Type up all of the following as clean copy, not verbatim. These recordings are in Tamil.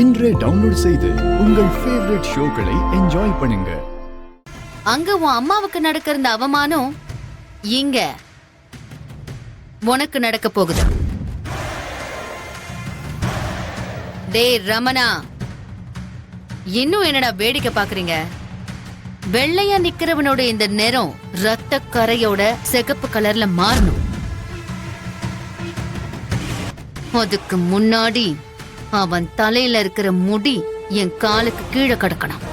இன்றே டவுன்லோட் செய்து உங்கள் ஃபேவரட் ஷோக்களை என்ஜாய் பண்ணுங்க. அங்க உன் அம்மாவுக்கு நடக்கிற இந்த அவமானம் இங்க உனக்கு நடக்க போகுது. டேய் ரமணா, இன்னும் என்னடா வேடிக்கை பாக்குறீங்க? வெள்ளையா நிக்கிறவனோட இந்த நிறம் ரத்த கரையோட சிகப்பு கலர்ல மாறணும். அதுக்கு முன்னாடி அவன் தலையில இருக்கிற முடி என் காலுக்கு கீழே கிடக்கணும்.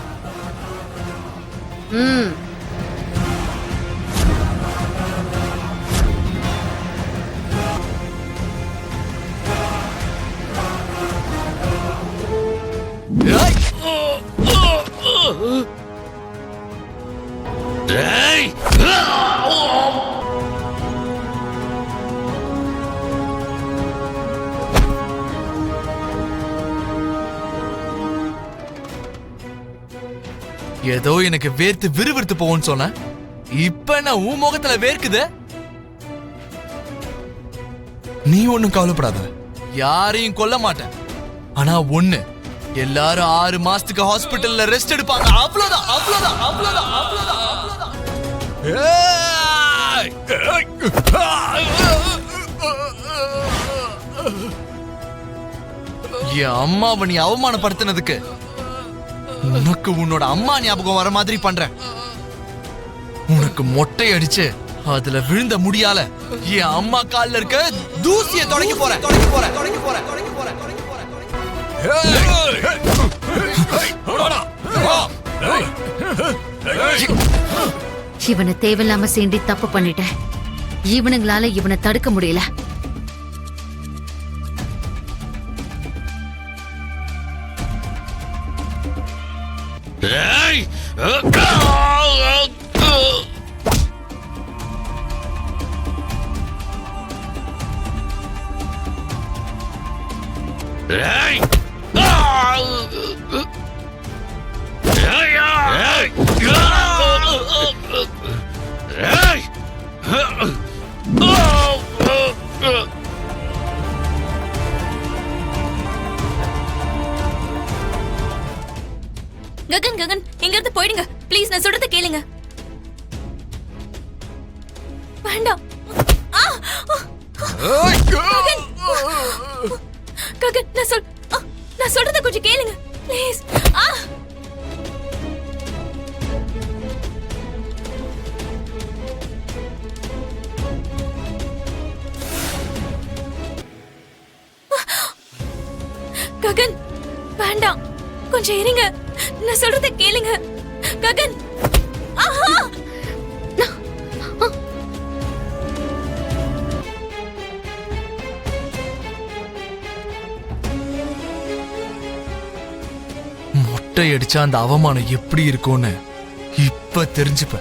ஏதோ எனக்கு வேர்த்து விறுவிறுத்து போவோன்னு சொன்ன, இப்ப என்ன உன் முகத்துல வேர்க்குது? நீ ஒண்ணும் கவலைப்படாத, யாரையும் கொல்ல மாட்டேன். ஆனா ஒண்ணு, எல்லாரும் 6 மாசத்துக்கு ஹாஸ்பிட்டல்ல ரெஸ்ட் எடுப்பாங்க. அவ்வளவுதான் அவ்வளவுதான் அவ்வளவுதான் அவ்வளவுதான் அவ்வளவுதான். என் அம்மாவை நீ அவமானப்படுத்தினதுக்கு உனக்கு உன்னோட அம்மா ஞாபகம் வர மாதிரி பண்றேன். உனக்கு மொட்டை அடிச்சு அதுல விழுந்த முடியால என் அம்மா கால்ல இருக்க தூசியை தொடங்கி போறேன். இவனை தேவையில்லாம சீண்டி தப்பு பண்ணிட்டேன். இவனுங்களால இவனை தடுக்க முடியல. ககன் ககன், இங்க இருந்து போயிடுங்க ப்ளீஸ். நான் சொல்றத கேளுங்க. வேண்டாம். ககன், நான் சொல்றத கொஞ்சம் கேளுங்க ப்ளீஸ். ககன் வேண்டாம், கொஞ்சம் இருங்க. நான் சொல்றத கேளுங்க ககன். மொட்டை அடிச்சா அந்த அவமானம் எப்படி இருக்கும்னு இப்ப தெரிஞ்சுப்ப.